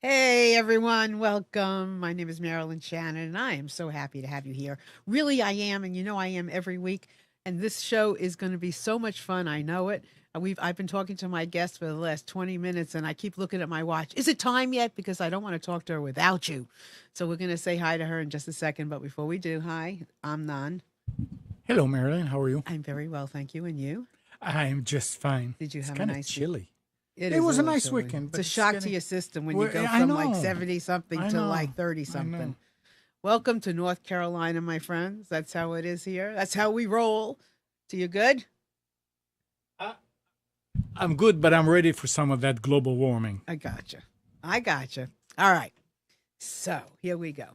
Hey everyone, welcome. My name is Marilyn Shannon, and I am so happy to have you here. Really, I am, and you know I am every week. And this show is going to be so much fun. I know it. I've been talking to my guest for the last 20 minutes, and I keep looking at my watch. Is it time yet? Because I don't want to talk to her without you. So we're going to say hi to her in just a second. But before we do, hi, I'm Nan. Hello, Marilyn. How are you? I'm very well, thank you. And you? I'm just fine. Did you It's have a kind of nice week? chilly. It It is a was a little nice chilly. weekend, It's but a it's shock to getting. your system when you Well, go I from like know. 70 something I to know. like 30 I know. something. Welcome to North Carolina, my friends. That's how it is here. That's how we roll. So you good? I- I'm good, but I'm ready for some of that global warming. I gotcha. I gotcha. All right. So here we go.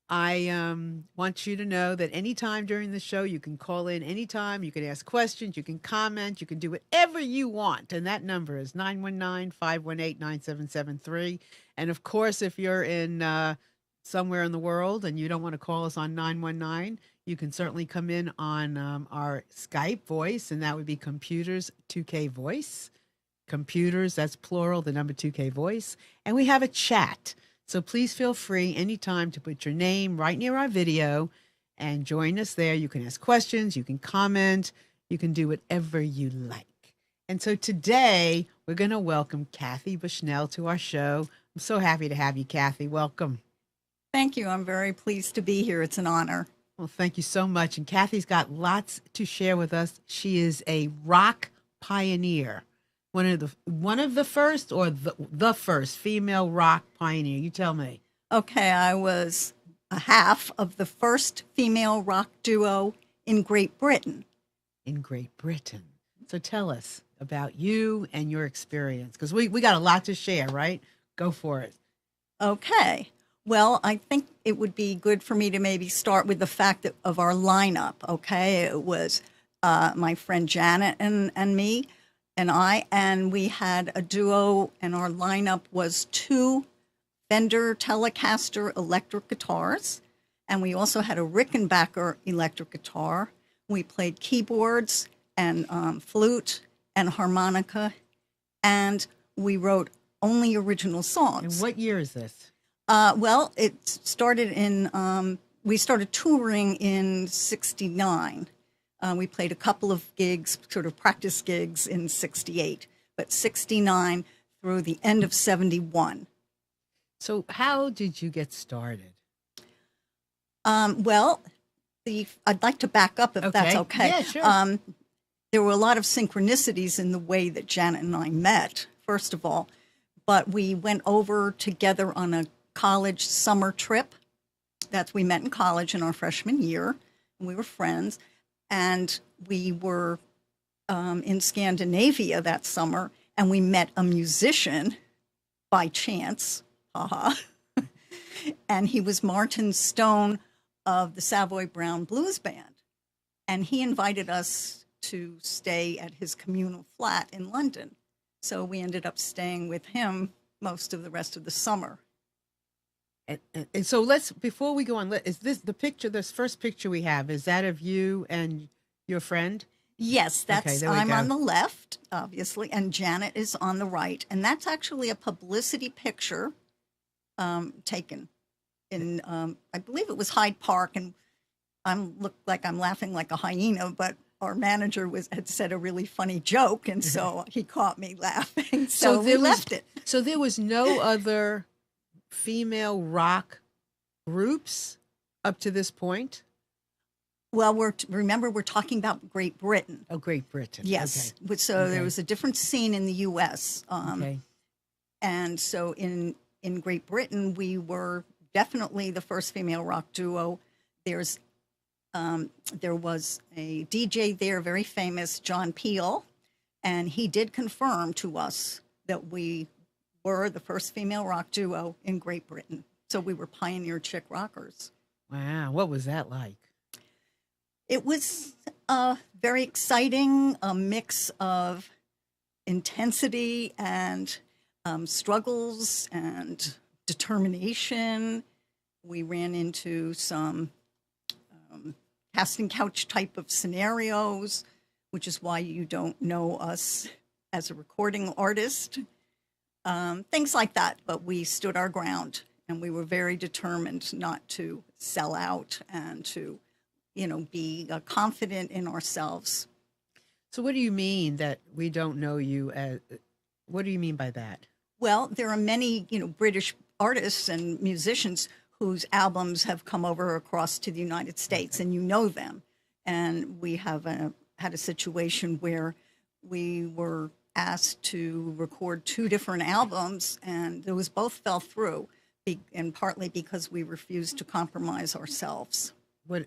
I want you to know that anytime during the show, you can call in anytime. You can ask questions. You can comment. You can do whatever you want. And that number is 919-518-9773. And of course, if you're in somewhere in the world and you don't want to call us on 919, you can certainly come in on our Skype voice, and that would be Computers 2K Voice. Computers, that's plural, the number 2K Voice. And we have a chat. So please feel free anytime to put your name right near our video and join us there. You can ask questions, you can comment, you can do whatever you like. And so today we're going to welcome Kathy Bushnell to our show. I'm so happy to have you, Kathy. Welcome. Thank you. I'm very pleased to be here. It's an honor. Well, thank you so much. And Kathy's got lots to share with us. She is a rock pioneer. One of the first or the first female rock pioneer. You tell me. Okay, I was a half of the first female rock duo in Great Britain. In Great Britain. So tell us about you and your experience, because we got a lot to share, right? Go for it. Okay. Well, I think it would be good for me to maybe start with the fact of our lineup. Okay, it was my friend Janet and me and and we had a duo, and our lineup was two Fender Telecaster electric guitars, and we also had a Rickenbacker electric guitar. We played keyboards and flute and harmonica, and we wrote only original And songs. what year is this? Well, it started in, we started touring in 69. We played a couple of gigs, sort of practice gigs in 68, but 69 through the end of 71. So how did you get started? Well, I'd like to back up if that's okay. Yeah, sure. There were a lot of synchronicities in the way that Janet and I met, first of all, but we went over together on a college summer trip. We met in college in our freshman year, and we were friends. And we were in Scandinavia that summer, and we met a musician by chance, haha. And he was Martin Stone of the Savoy Brown Blues Band. And he invited us to stay at his communal flat in London. So we ended up staying with him most of the rest of the summer. And so before we go on, is this the picture, this first picture we have, is that of you and your friend? Yes, Okay, there we I'm go. on the left, obviously, and Janet is on the right. And that's actually a publicity picture taken in, I believe it was Hyde Park. And look like I'm laughing like a hyena, but our manager had said a really funny joke, and so he caught me laughing. So we left it. So there was no other female rock groups up to this point? Well, remember we're talking about Great Britain. Oh, Great Britain. Yes. Okay. So Okay. there was a different scene in the U.S. Okay. And so in Great Britain, we were definitely the first female rock duo. There was a DJ there, very famous, John Peel, and he did confirm to us that we were the first female rock duo in Great Britain. So we were pioneer chick rockers. Wow. What was that like? It was very exciting, a mix of intensity and struggles and determination. We ran into some casting couch type of scenarios, which is why you don't know us as a recording artist. things like that. But we stood our ground, and we were very determined not to sell out and to, be confident in ourselves. So what do you mean that we don't know you as, what do you mean by that? Well, there are many, British artists and musicians whose albums have come over across to the United States, and you know them. And we have had a situation where we were asked to record 2 different albums, and those both fell through, and partly because we refused to compromise ourselves. What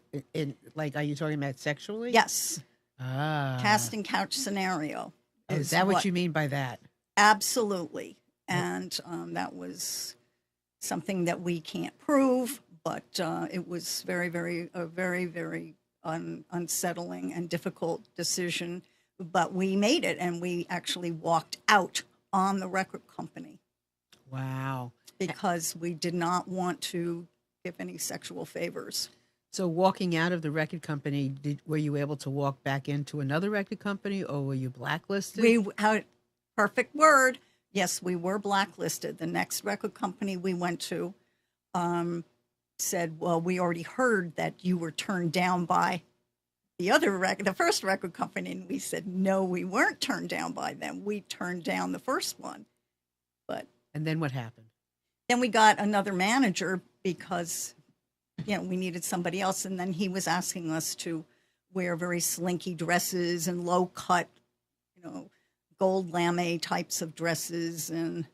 like, are you talking about sexually? Yes, Ah. casting couch scenario. Is that what you mean by that? Absolutely. And that was something that we can't prove, but it was very, very unsettling and difficult decision. But we made it, and we actually walked out on the record company. Wow. Because we did not want to give any sexual favors. So walking out of the record company, were you able to walk back into another record company, or were you blacklisted? Perfect word. Yes, we were blacklisted. The next record company we went to said, well, we already heard that you were turned down by the first record company. And we said, no, we weren't turned down by them. We turned down the first one. And then what happened? Then we got another manager because, we needed somebody else. And then he was asking us to wear very slinky dresses and low cut, gold lame types of dresses, and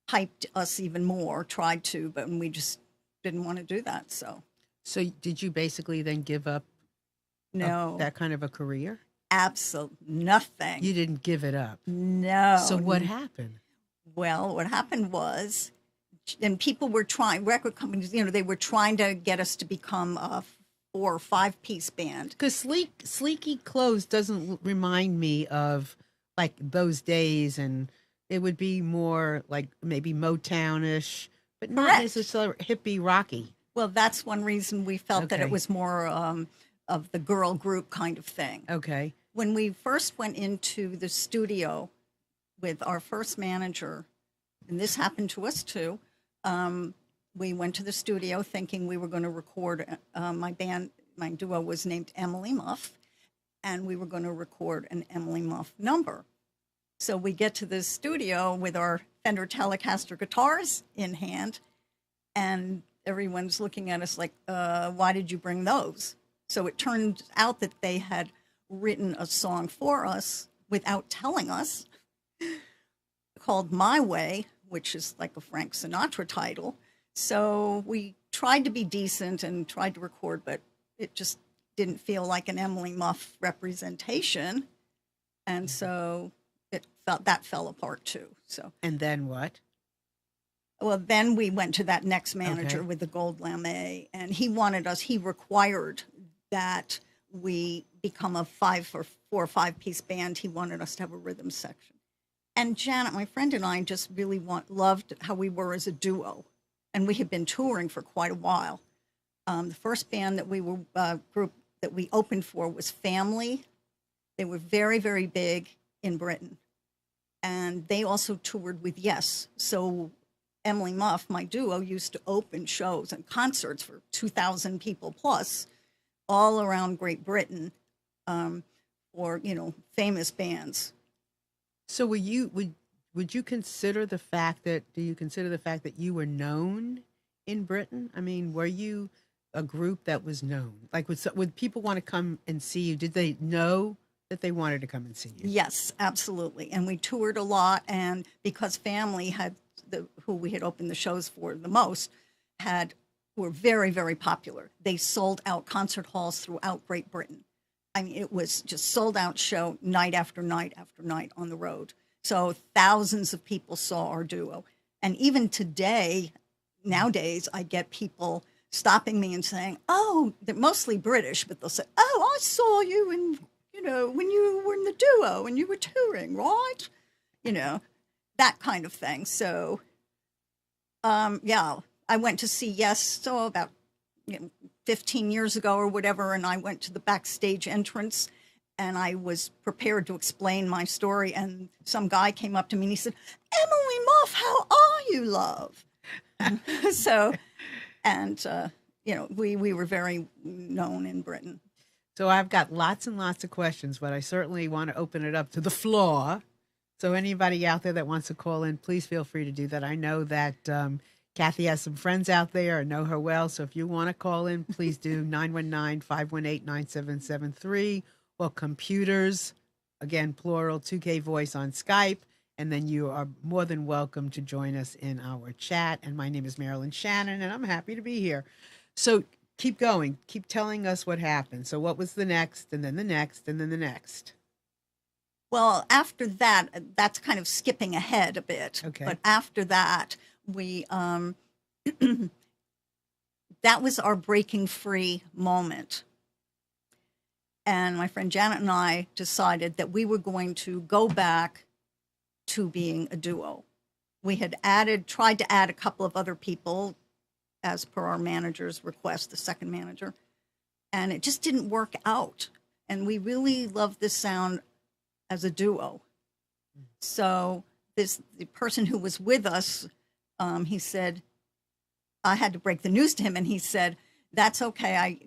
hyped us even more, tried to, but we just didn't want to do that. So did you basically then give up that kind of a career? Absolutely nothing. You didn't give it up? No. So what happened? Well, what happened was, and people were trying, record companies, they were trying to get us to become a 4 or 5 piece band. Because sleeky clothes doesn't remind me of like those days, and it would be more like maybe Motownish, but not necessarily hippie rocky. Well, that's one reason we felt that it was more of the girl group kind of thing. Okay. When we first went into the studio with our first manager, and this happened to us too, we went to the studio thinking we were going to record my duo was named Emily Muff, and we were going to record an Emily Muff number. So we get to the studio with our Fender Telecaster guitars in hand, and everyone's looking at us like, why did you bring those? So it turned out that they had written a song for us without telling us, called My Way, which is like a Frank Sinatra title. So we tried to be decent and tried to record, but it just didn't feel like an Emily Muff representation. And so that fell apart too. So. And then what? Well, then we went to that next manager with the gold lame, and he required that we become a 4 or 5 piece band. He wanted us to have a rhythm section. And Janet, my friend, and I just really loved how we were as a duo. And we had been touring for quite a while. The first band that we were, group that we opened for was Family. They were very, very big in Britain. And they also toured with Yes. So Emily Muff, my duo, used to open shows and concerts for 2,000 people plus all around Great Britain for, famous bands. So would you consider the fact that, do you consider the fact that you were known in Britain? I mean, were you a group that was known? Like, would people want to come and see you? Did they know that they wanted to come and see you? Yes, absolutely. And we toured a lot, and because Family had who we had opened the shows for the most, were very, very popular. They sold out concert halls throughout Great Britain. I mean, it was just sold out show night after night after night on the road. So thousands of people saw our duo. And even nowadays, I get people stopping me and saying, oh, they're mostly British, but they'll say, oh, I saw you when you were in the duo and you were touring, right? That kind of thing. So, I went to see Yes, about 15 years ago or whatever, and I went to the backstage entrance, and I was prepared to explain my story. And some guy came up to me and he said, "Emily Muff, how are you, love?" So, and, we were very known in Britain. So I've got lots and lots of questions, but I certainly want to open it up to the floor. So anybody out there that wants to call in, please feel free to do that. I know that Kathy has some friends out there. I know her well. So if you want to call in, please do 919-518-9773 or computers, again, plural, 2K Voice on Skype. And then you are more than welcome to join us in our chat. And my name is Marilyn Shannon, and I'm happy to be here. So keep going. Keep telling us what happened. So what was the next, and then the next, and then the next? Well, after that, that's kind of skipping ahead a bit. Okay. But after that, we that was our breaking free moment. And my friend Janet and I decided that we were going to go back to being a duo. We had tried to add a couple of other people as per our manager's request, the second manager, and it just didn't work out. And we really loved this sound as a duo. So the person who was with us, he said, I had to break the news to him, and he said, "That's okay. I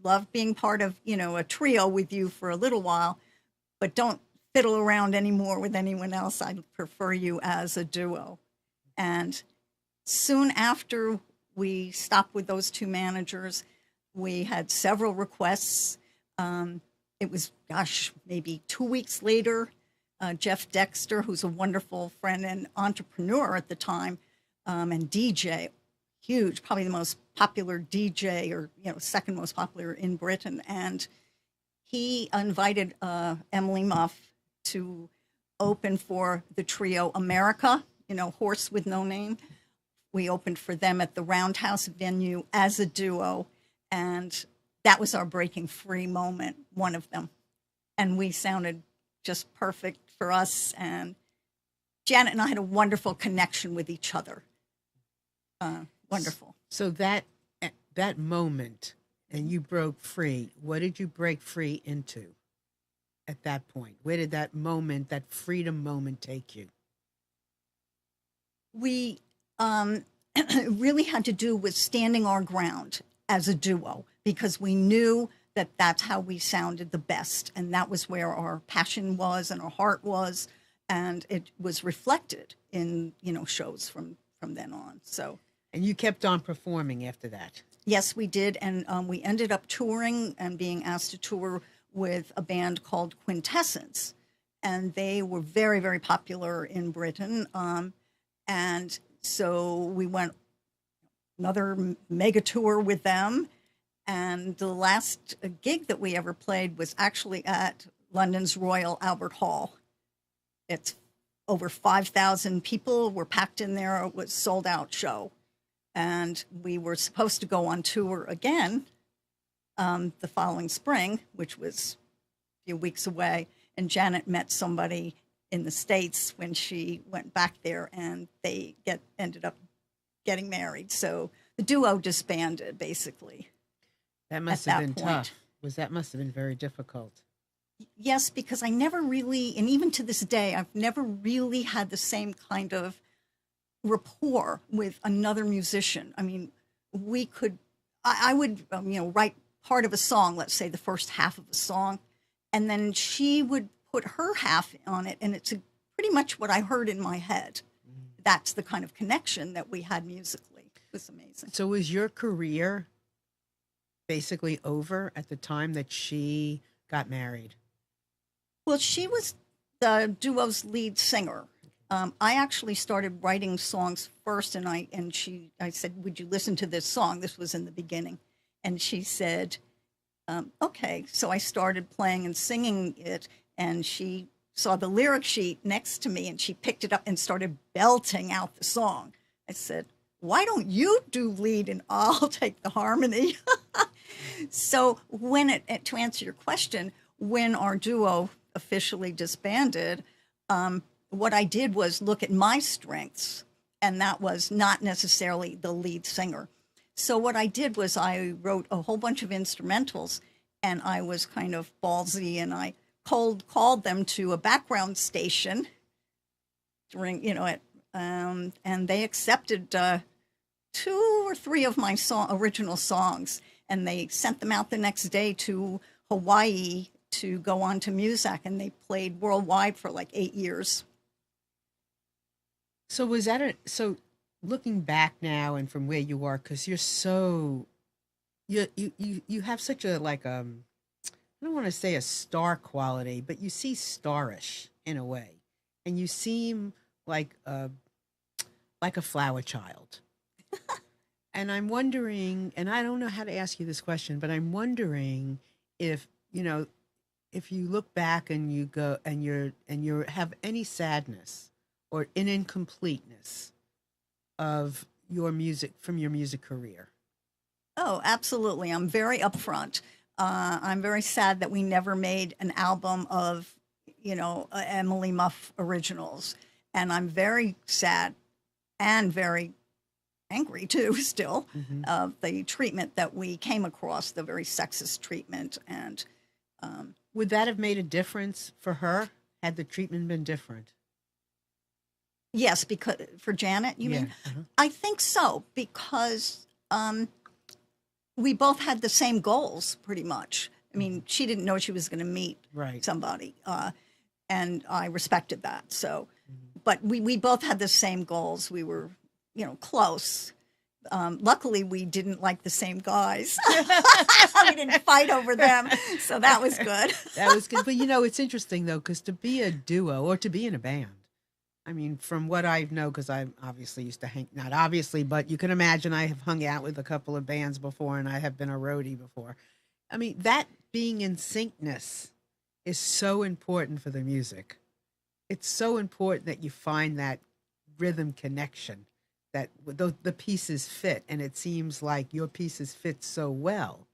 love being part of, a trio with you for a little while, but don't fiddle around anymore with anyone else. I prefer you as a duo." And soon after we stopped with those two managers, we had several requests. It was, maybe 2 weeks later, Jeff Dexter, who's a wonderful friend and entrepreneur at the time, and DJ, huge, probably the most popular DJ, or second most popular in Britain, and he invited Emily Muff to open for the trio America, Horse with No Name. We opened for them at the Roundhouse venue as a duo, and that was our breaking free moment, one of them. And we sounded just perfect for us, and Janet and I had a wonderful connection with each other. Wonderful. So that moment, and you broke free, what did you break free into at that point? Where did that moment, that freedom moment, take you? We really had to do with standing our ground as a duo, because we knew that that's how we sounded the best, and that was where our passion was and our heart was, and it was reflected in shows from then on. So, and you kept on performing after that? Yes, we did, and we ended up touring and being asked to tour with a band called Quintessence, and they were very, very popular in Britain. And so we went another mega tour with them. And the last gig that we ever played was actually at London's Royal Albert Hall. It's over 5,000 people were packed in there. It was a sold out show. And we were supposed to go on tour again the following spring, which was a few weeks away. And Janet met somebody in the States when she went back there, and they ended up getting married. So the duo disbanded, basically. That must have been tough. That must have been very difficult. Yes, because I never really, and even to this day, I've never really had the same kind of rapport with another musician. I mean, I would, write part of a song, let's say the first half of a song, and then she would put her half on it, and it's pretty much what I heard in my head. That's the kind of connection that we had musically. It was amazing. So was your career basically over at the time that she got married? Well, she was the duo's lead singer. I actually started writing songs first, and I said, "Would you listen to this song?" This was in the beginning, and she said, "Okay." So I started playing and singing it, and she saw the lyric sheet next to me, and she picked it up and started belting out the song. I said, "Why don't you do lead and I'll take the harmony?" So to answer your question, when our duo officially disbanded, what I did was look at my strengths, and that was not necessarily the lead singer. So what I did was I wrote a whole bunch of instrumentals, and I was kind of ballsy, and I cold called them to a background station during, and they accepted 2 or 3 of my original songs, and they sent them out the next day to Hawaii to go on to Muzak, and they played worldwide for like 8 years. So was that so looking back now and from where you are, because you're so you have such a like I don't want to say a star quality, but you see starish in a way, and you seem like a flower child. And I'm wondering, and I don't know how to ask you this question, but I'm wondering if if you look back and you go and you have any sadness or an incompleteness of your music from your music career. Oh, absolutely. I'm very upfront. I'm very sad that we never made an album of, Emily Muff originals. And I'm very sad and very angry too, still, of the treatment that we came across, the very sexist treatment. And would that have made a difference for her had the treatment been different? Yes, because for Janet, you mean? Uh-huh. I think so, because we both had the same goals, pretty much. I mean, she didn't know she was going to meet somebody, and I respected that. So, but we both had the same goals. We were, close. Luckily, we didn't like the same guys. We didn't fight over them, so that was good. That was good. But it's interesting though, because to be a duo or to be in a band, I mean, from what I know, because I obviously used to not obviously, but you can imagine I have hung out with a couple of bands before, and I have been a roadie before. I mean, that being in syncness is so important for the music. It's so important that you find that rhythm connection, that the pieces fit, and it seems like your pieces fit so well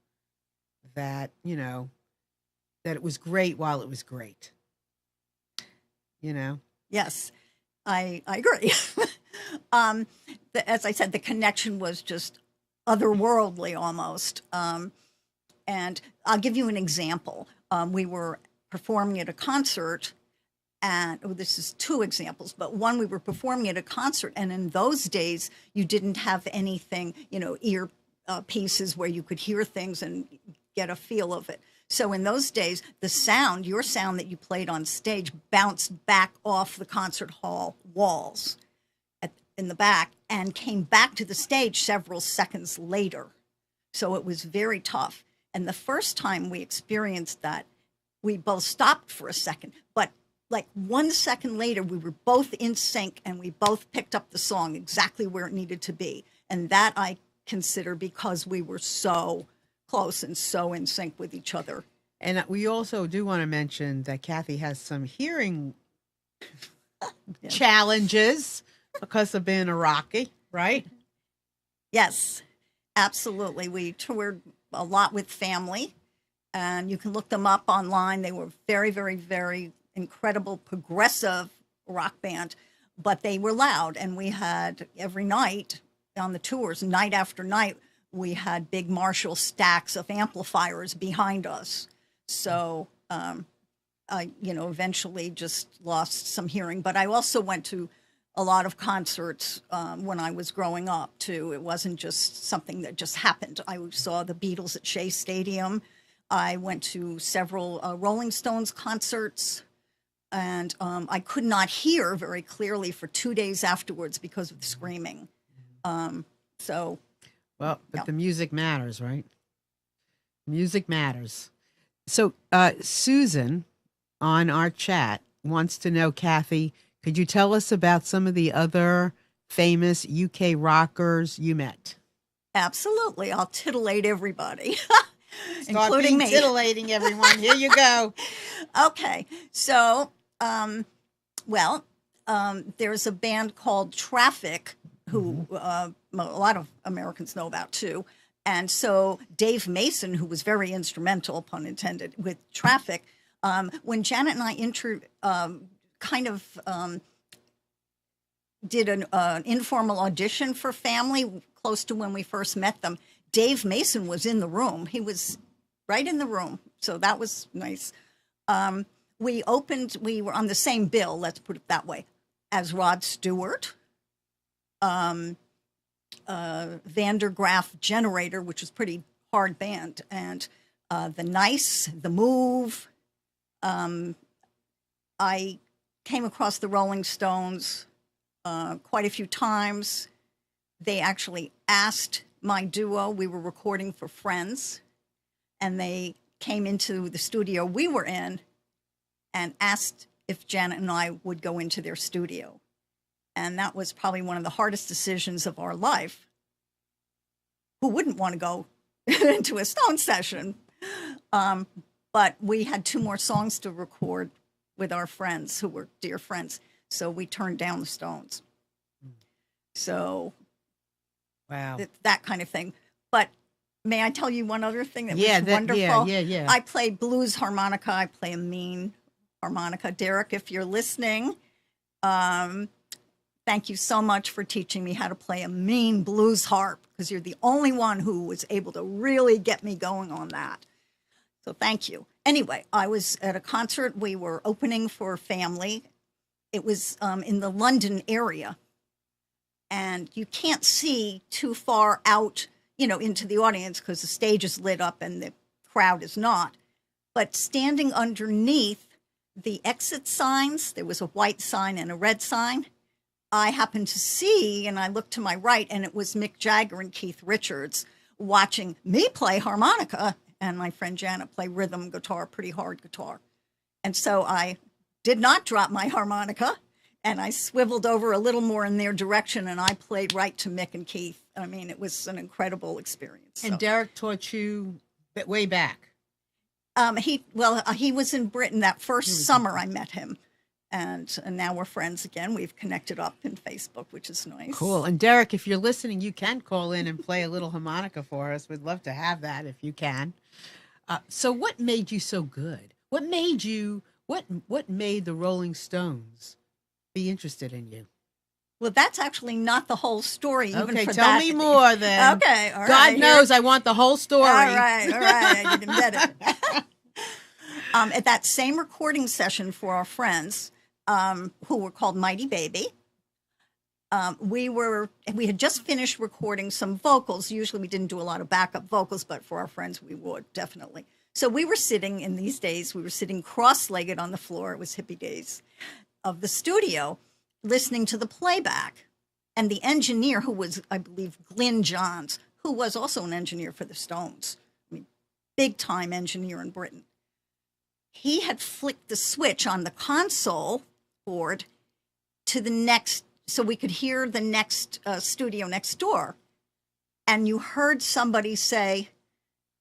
that, that it was great while it was great. Yes. I agree. As I said, the connection was just otherworldly almost. And I'll give you an example. We were performing at a concert, and this is 2 examples, but one, we were performing at a concert, and in those days, you didn't have anything, ear pieces where you could hear things and get a feel of it. So in those days, your sound that you played on stage bounced back off the concert hall walls in the back and came back to the stage several seconds later. So it was very tough. And the first time we experienced that, we both stopped for a second, but like 1 second later, we were both in sync and we both picked up the song exactly where it needed to be. And that I consider because we were so close and so in sync with each other. And we also do want to mention that Kathy has some hearing challenges because of being a Rocky, right? Yes, absolutely. We toured a lot with family, and you can look them up online. They were very, very, very incredible progressive rock band, but they were loud. And we had every night on the tours, night after night, we had big Marshall stacks of amplifiers behind us. So, I, eventually just lost some hearing. But I also went to a lot of concerts when I was growing up, too. It wasn't just something that just happened. I saw the Beatles at Shea Stadium. I went to several Rolling Stones concerts. And I could not hear very clearly for 2 days afterwards because of the screaming. Well, but the music matters, right? Music matters. So Susan on our chat wants to know, Kathy, could you tell us about some of the other famous UK rockers you met? Absolutely. I'll titillate everybody, including me. Titillating everyone. Here you go. Okay. So, there's a band called Traffic, who a lot of Americans know about too. And so Dave Mason, who was very instrumental, pun intended, with Traffic, when Janet and I did an informal audition for Family close to when we first met them, Dave Mason was in the room. He was right in the room. So that was nice. we were on the same bill, let's put it that way, as Rod Stewart, Vandergraaf Generator, which was pretty hard band, and the Nice, the Move. I came across the Rolling Stones quite a few times. They actually asked my duo, we were recording for Friends, and they came into the studio we were in and asked if Janet and I would go into their studio. And that was probably one of the hardest decisions of our life. Who wouldn't want to go into a Stone session? But we had 2 more songs to record with our friends who were dear friends. So we turned down the Stones. So Wow. that kind of thing. But may I tell you one other thing that was wonderful? Yeah. I play blues harmonica. I play a mean harmonica. Derek, if you're listening, thank you so much for teaching me how to play a mean blues harp, because you're the only one who was able to really get me going on that. So thank you. Anyway, I was at a concert. We were opening for a family. It was in the London area. And you can't see too far out, into the audience because the stage is lit up and the crowd is not. But standing underneath the exit signs, there was a white sign and a red sign. I happened to see, and I looked to my right, and it was Mick Jagger and Keith Richards watching me play harmonica and my friend Janet play rhythm guitar, pretty hard guitar. And so I did not drop my harmonica, and I swiveled over a little more in their direction, and I played right to Mick and Keith. I mean, it was an incredible experience. And Derek taught you way back. He was in Britain that first summer I met him. And now we're friends again. We've connected up in Facebook, which is nice. Cool. And Derek, if you're listening, you can call in and play a little harmonica for us. We'd love to have that if you can. So what made you so good? What made the Rolling Stones be interested in you? Well, that's actually not the whole story. Even Okay, for tell that. me more then. Okay, all right. God knows I want the whole story. All right. I didn't get it. At that same recording session for our friends, who were called Mighty Baby, we had just finished recording some vocals. Usually we didn't do a lot of backup vocals, but for our friends we would, definitely. So we were sitting, in these days, we were sitting cross-legged on the floor. It was hippie days of the studio, listening to the playback. And the engineer, who was, I believe, Glyn Johns, who was also an engineer for the Stones, I mean, big-time engineer in Britain, he had flicked the switch on the console board to the next, so we could hear the next studio next door. And you heard somebody say,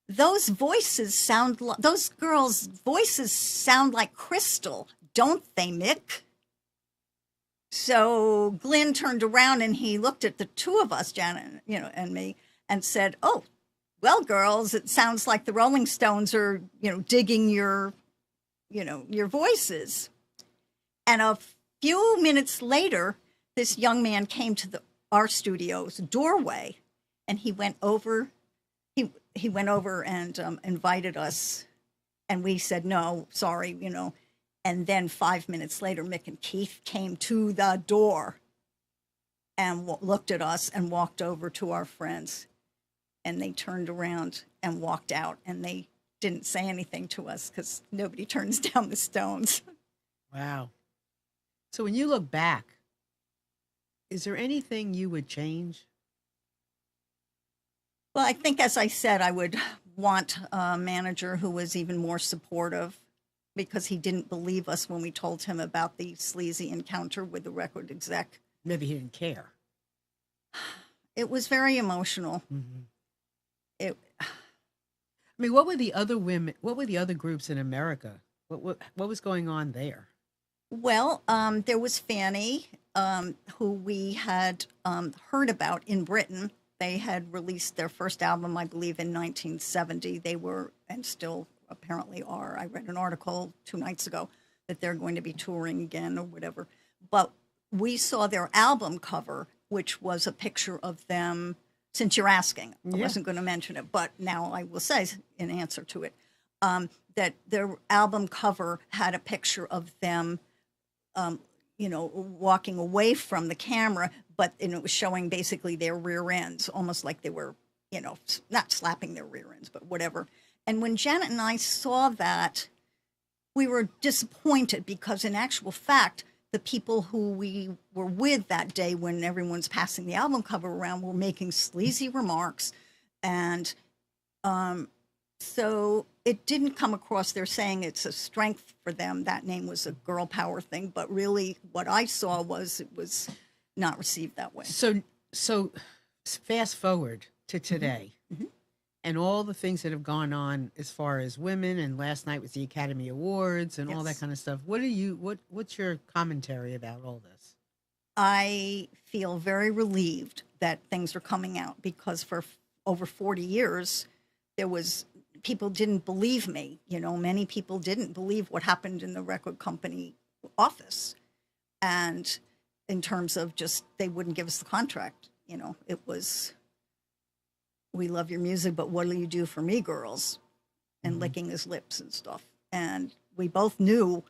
those girls' voices sound like Crystal, don't they, Mick? So Glenn turned around and he looked at the 2 of us, Janet, and me, and said, oh, well, girls, it sounds like the Rolling Stones are, digging your voices. And a few minutes later, this young man came to our studio's doorway, and he went over. He went over and invited us, and we said no, sorry, And then 5 minutes later, Mick and Keith came to the door and looked at us and walked over to our friends, and they turned around and walked out, and they didn't say anything to us because nobody turns down the Stones. Wow. So when you look back, is there anything you would change? Well, I think, as I said, I would want a manager who was even more supportive, because he didn't believe us when we told him about the sleazy encounter with the record exec. Maybe he didn't care. It was very emotional. Mm-hmm. I mean, what were the other women? What were the other groups in America? What was going on there? Well, there was Fanny, who we had heard about in Britain. They had released their first album, I believe, in 1970. They were, and still apparently are. I read an article 2 nights ago that they're going to be touring again or whatever. But we saw their album cover, which was a picture of them. Since you're asking, I wasn't going to mention it, but now I will say in answer to it. that their album cover had a picture of them, walking away from the camera, but it was showing basically their rear ends, almost like they were, not slapping their rear ends, but whatever. And when Janet and I saw that, we were disappointed because, in actual fact, the people who we were with that day when everyone's passing the album cover around were making sleazy remarks. And so it didn't come across. They're saying it's a strength for them. That name was a girl power thing. But really what I saw was it was not received that way. So fast forward to today. Mm-hmm. And all the things that have gone on as far as women, and last night was the Academy Awards and all that kind of stuff. What's your commentary about all this? I feel very relieved that things are coming out, because for over 40 years, people didn't believe me. Many people didn't believe what happened in the record company office. And in terms of just, they wouldn't give us the contract. It was, we love your music, but what will you do for me, girls? And licking his lips and stuff. And we both knew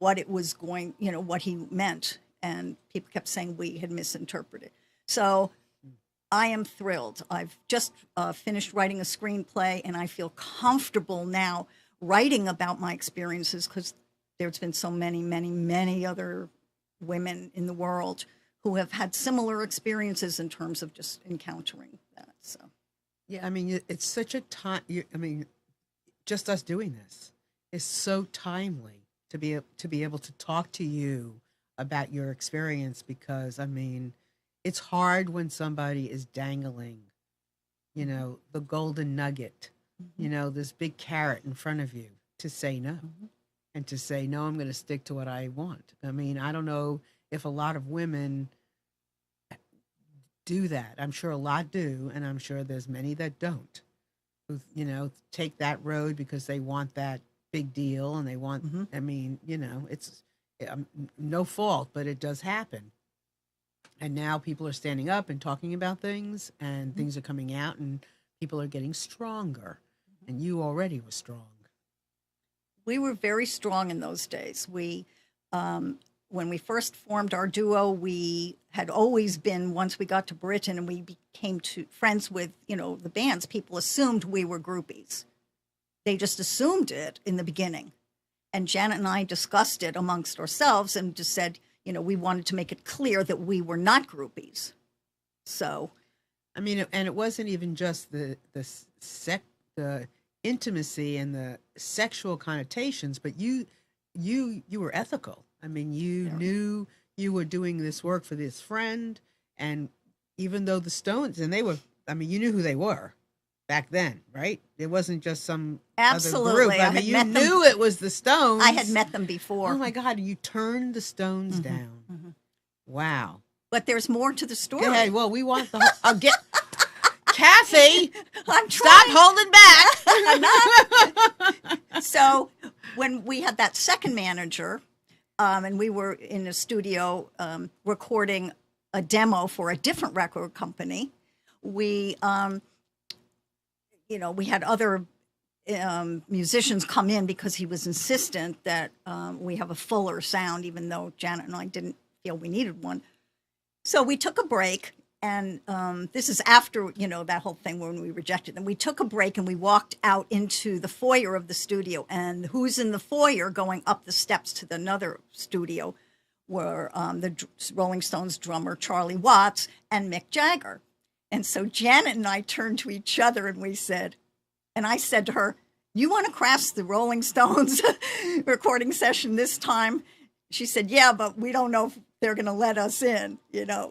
what it was going, what he meant. And people kept saying we had misinterpreted. So I am thrilled. I've just finished writing a screenplay, and I feel comfortable now writing about my experiences, because there's been so many, many, many other women in the world who have had similar experiences in terms of just encountering that. So. Yeah, I mean, it's such a time. Just us doing this is so timely to be able to talk to you about your experience, because it's hard when somebody is dangling, the golden nugget, this big carrot in front of you, to say no, and to say no. I'm going to stick to what I want. I don't know if a lot of women do that. I'm sure a lot do, and I'm sure there's many that don't, who take that road because they want that big deal, and they want it's no fault, but it does happen. And now people are standing up and talking about things, and things are coming out, and people are getting stronger. And you already were strong. We were very strong in those days. We when we first formed our duo, we had always been, once we got to Britain and we became friends with, the bands, people assumed we were groupies. They just assumed it in the beginning. And Janet and I discussed it amongst ourselves and just said, we wanted to make it clear that we were not groupies. So. And it wasn't even just the intimacy and the sexual connotations, but you were ethical. You knew you were doing this work for this friend, and even though the Stones, and they were, you knew who they were back then, right? It wasn't just some Absolutely. other group. You knew it was the Stones. I had met them before. Oh my God, you turned the Stones down. Mm-hmm. Wow. But there's more to the story. Okay, well, we want the whole, Kathy, I'm trying. Stop holding back. So when we had that second manager, and we were in a studio recording a demo for a different record company, we had other musicians come in because he was insistent that we have a fuller sound, even though Janet and I didn't feel we needed one. So we took a break. And this is after, that whole thing when we rejected them. We took a break and we walked out into the foyer of the studio. And who's in the foyer going up the steps to another studio were the Rolling Stones drummer Charlie Watts and Mick Jagger. And so Janet and I turned to each other and I said to her, you want to crash the Rolling Stones recording session this time? She said, yeah, but we don't know if they're going to let us in,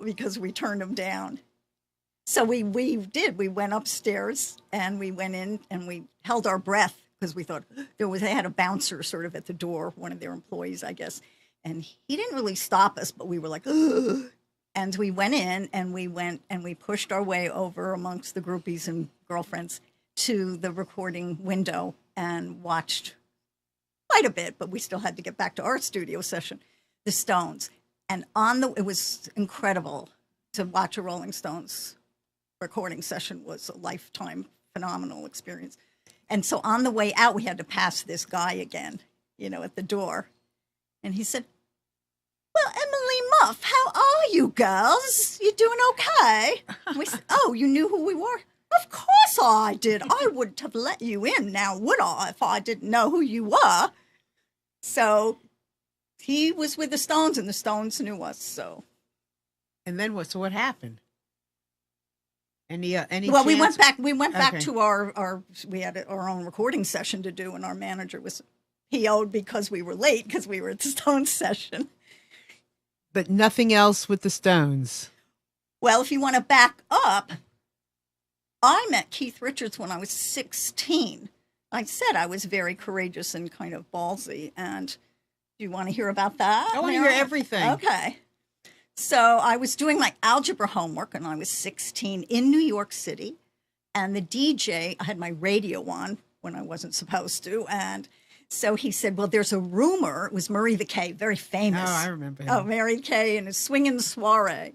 because we turned them down. So we did. We went upstairs and we went in and we held our breath because we thought they had a bouncer sort of at the door, one of their employees, I guess. And he didn't really stop us, but we were like, ugh. And we went in and we pushed our way over amongst the groupies and girlfriends to the recording window and watched quite a bit, but we still had to get back to our studio session, the Stones. And it was incredible to watch a Rolling Stones recording session. Was a lifetime phenomenal experience. And so on the way out, we had to pass this guy again, at the door. And he said, "Well, Emily Muff, how are you girls? You doing okay?" And we said, "Oh, you knew who we were?" "Of course I did. I wouldn't have let you in now, would I, if I didn't know who you were?" So he was with the Stones, and the Stones knew us. So, And then what? So what happened? Any well, we chance- went back Okay. to our we had our own recording session to do, and our manager was PO'd because we were late because we were at the Stones session. But nothing else with the Stones. Well, if you want to back up, I met Keith Richards when I was 16. I said I was very courageous and kind of ballsy. And do you want to hear about that? I want to hear everything. Okay. So I was doing my algebra homework and I was 16 in New York City. And the DJ, I had my radio on when I wasn't supposed to. And so he said, "Well, there's a rumor." It was Murray the K, very famous. Oh, I remember him. Oh, Murray K and his swinging soiree.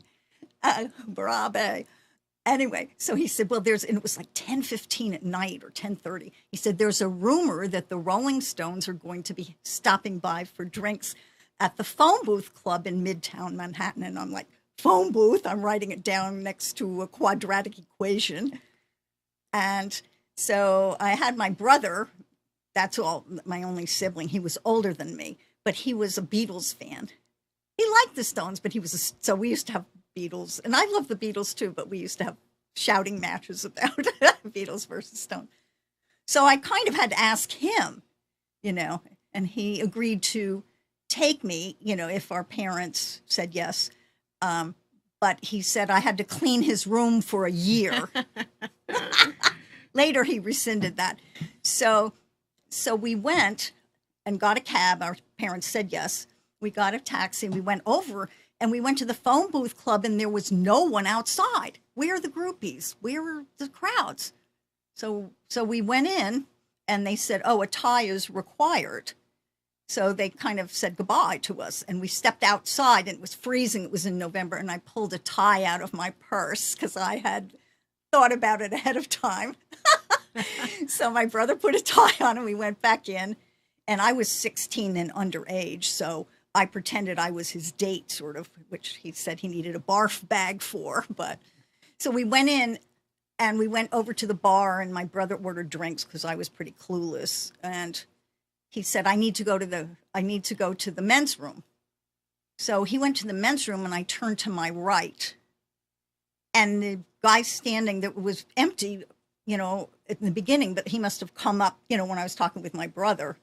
Brabe. Anyway, so he said, and it was like 10:15 at night or 10:30. He said, "There's a rumor that the Rolling Stones are going to be stopping by for drinks at the Phone Booth Club in Midtown Manhattan." And I'm like, phone booth? I'm writing it down next to a quadratic equation. And so I had my brother, that's all, my only sibling. He was older than me, but he was a Beatles fan. He liked the Stones, but so we used to have Beatles, and I love the Beatles too, but we used to have shouting matches about Beatles versus Stones. So I kind of had to ask him, and he agreed to take me, if our parents said yes. But he said I had to clean his room for a year. Later, he rescinded that. So we went and got a cab. Our parents said yes. We got a taxi. We went over and we went to the Phone Booth Club, and there was no one outside. Where are the groupies? Where are the crowds? So we went in, and they said, "Oh, a tie is required." So they kind of said goodbye to us, and we stepped outside, and it was freezing. It was in November, and I pulled a tie out of my purse because I had thought about it ahead of time. So my brother put a tie on, and we went back in, and I was 16 and underage, so I pretended I was his date, sort of, which he said he needed a barf bag for. But so we went in, and we went over to the bar, and my brother ordered drinks because I was pretty clueless, and he said, I need to go to the men's room. So he went to the men's room, and I turned to my right, and the guy standing that was empty, in the beginning, but he must have come up, when I was talking with my brother.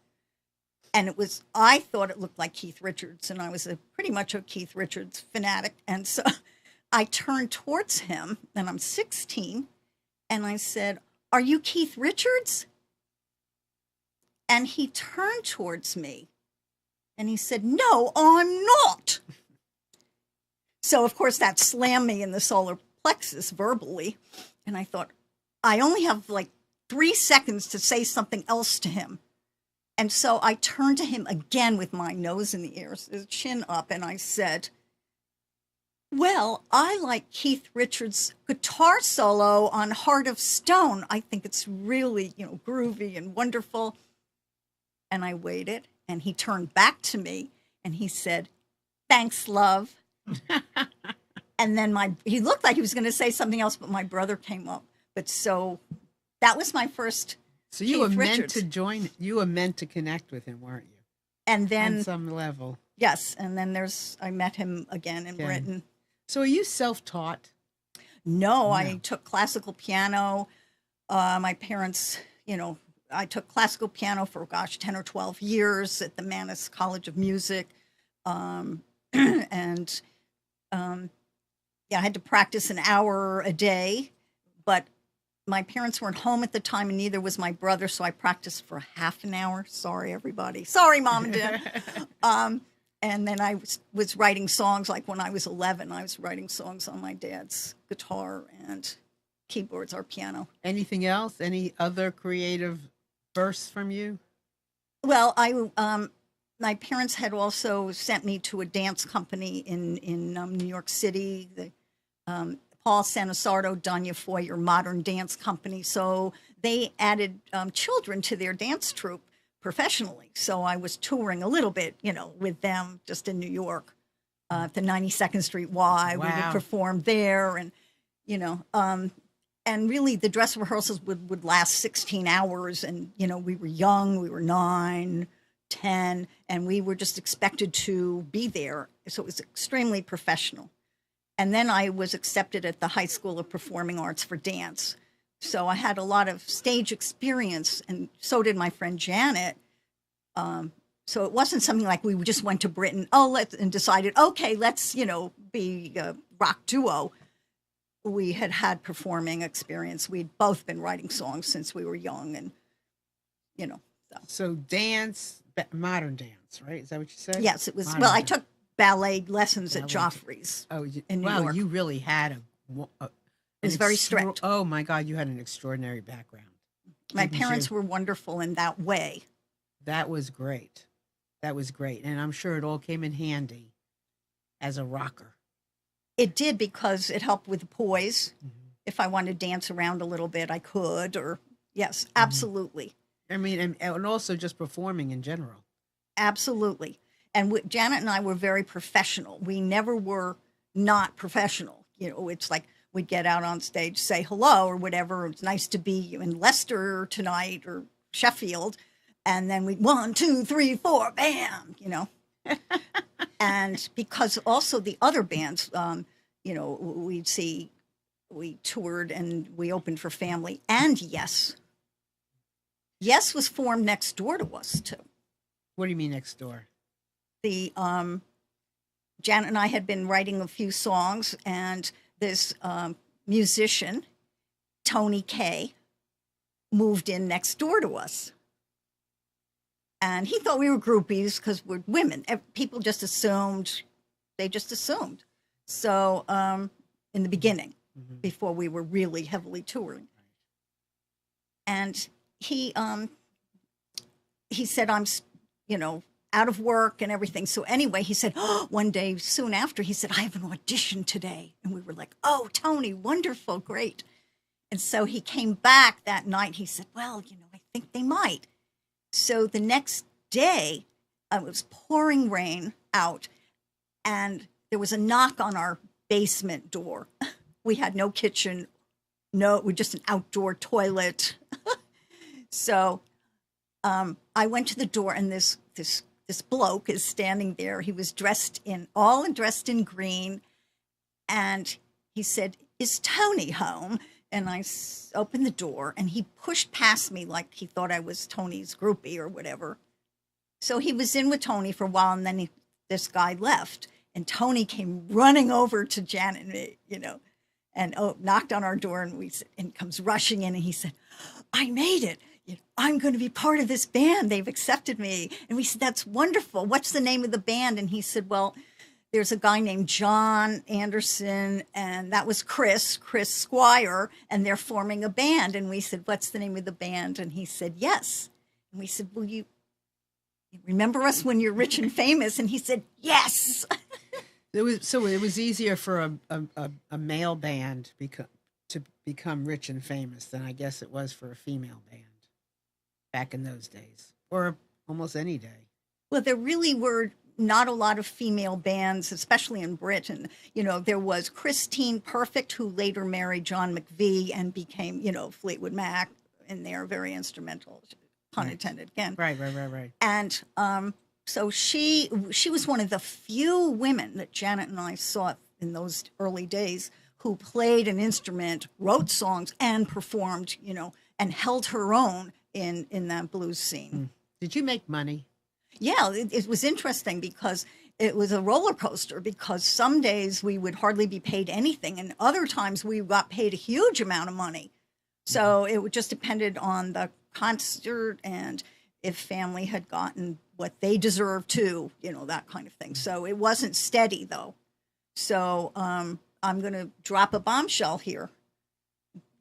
And I thought it looked like Keith Richards, and I was pretty much a Keith Richards fanatic. And so I turned towards him, and I'm 16, and I said, "Are you Keith Richards?" And he turned towards me, and he said, "No, I'm not." So, of course, that slammed me in the solar plexus verbally. And I thought, I only have like 3 seconds to say something else to him. And so I turned to him again with my nose in the air, his chin up, and I said, "Well, I like Keith Richards' guitar solo on Heart of Stone. I think it's really, groovy and wonderful." And I waited, and he turned back to me, and he said, "Thanks, love." And then he looked like he was going to say something else, but my brother came up. But so that was my first. So you were Keith meant Richards. to join. You were meant to connect with him, weren't you? And then On some level. yes, and then I met him again in Okay. Britain. So are you self-taught? No, I took classical piano. My parents, I took classical piano for 10 or 12 years at the Mannes College of Music, and I had to practice an hour a day, but my parents weren't home at the time, and neither was my brother, so I practiced for half an hour. Sorry, everybody. Sorry, Mom and Dad. And then I was writing songs. Like when I was 11, I was writing songs on my dad's guitar and keyboards or piano. Anything else? Any other creative bursts from you? Well, my parents had also sent me to a dance company in New York City Paul Sanasardo done you for your modern dance company. So they added children to their dance troupe professionally. So I was touring a little bit, with them just in New York, at the 92nd Street Y. We would Wow. perform there, and and really the dress rehearsals would last 16 hours, and we were young, we were 9, 10, and we were just expected to be there. So it was extremely professional. And then I was accepted at the High School of Performing Arts for dance. So I had a lot of stage experience, and so did my friend Janet. So it wasn't something like we just went to Britain, and decided, okay, let's, be a rock duo. We had performing experience. We'd both been writing songs since we were young, and, So dance, modern dance, right? Is that what you said? Yes, it was. Modern Well, I dance. took ballet lessons at Ballet. Joffrey's. Oh, in New wow, York. you really had it was very strict. Oh my God, you had an extraordinary background. My Didn't parents you? were wonderful in that way. That was great. That was great, and I'm sure it all came in handy as a rocker. It did, because it helped with the poise. If I wanted to dance around a little bit, I could. Or yes, absolutely, I mean, and also just performing in general. absolutely. And Janet and I were very professional. We never were not professional. It's like we'd get out on stage, say hello or whatever. It's nice to be in Leicester tonight or Sheffield. And then we'd 1, 2, 3, 4, bam, And because also the other bands, we toured and we opened for Family and Yes. Yes was formed next door to us too. What do you mean next door? The Janet and I had been writing a few songs, and this musician, Tony Kay, moved in next door to us. And he thought we were groupies because we're women. People just assumed, So in the beginning, before we were really heavily touring. And he said, I'm, out of work and everything. So anyway, he said, one day soon after, he said, I have an audition today. And we were like, oh, Tony, wonderful, great. And so he came back that night. He said, well, I think they might. So the next day, it was pouring rain out, and there was a knock on our basement door. We had no kitchen, we're just an outdoor toilet. So I went to the door, and this bloke is standing there. He was dressed in green, and he said, "Is Tony home?" And I opened the door, and he pushed past me like he thought I was Tony's groupie or whatever. So he was in with Tony for a while, and then this guy left. And Tony came running over to Janet and me, and knocked on our door, and comes rushing in, and he said, I made it. I'm going to be part of this band. They've accepted me. And we said, that's wonderful. What's the name of the band? And he said, well, there's a guy named John Anderson, and that was Chris Squire, and they're forming a band. And we said, what's the name of the band? And he said, Yes. And we said, well, you remember us when you're rich and famous? And he said, yes. It was easier for a male band to become rich and famous than I guess it was for a female band back in those days, or almost any day. Well, there really were not a lot of female bands, especially in Britain. There was Christine Perfect, who later married John McVie and became, Fleetwood Mac, and they're very instrumental, pun intended again. Right. And so she was one of the few women that Janet and I saw in those early days who played an instrument, wrote songs, and performed, and held her own in that blues scene. Did you make money? Yeah, it was interesting because it was a roller coaster, because some days we would hardly be paid anything, and other times we got paid a huge amount of money. So it just depended on the concert and if Family had gotten what they deserved too, that kind of thing. So it wasn't steady, though. So I'm going to drop a bombshell here.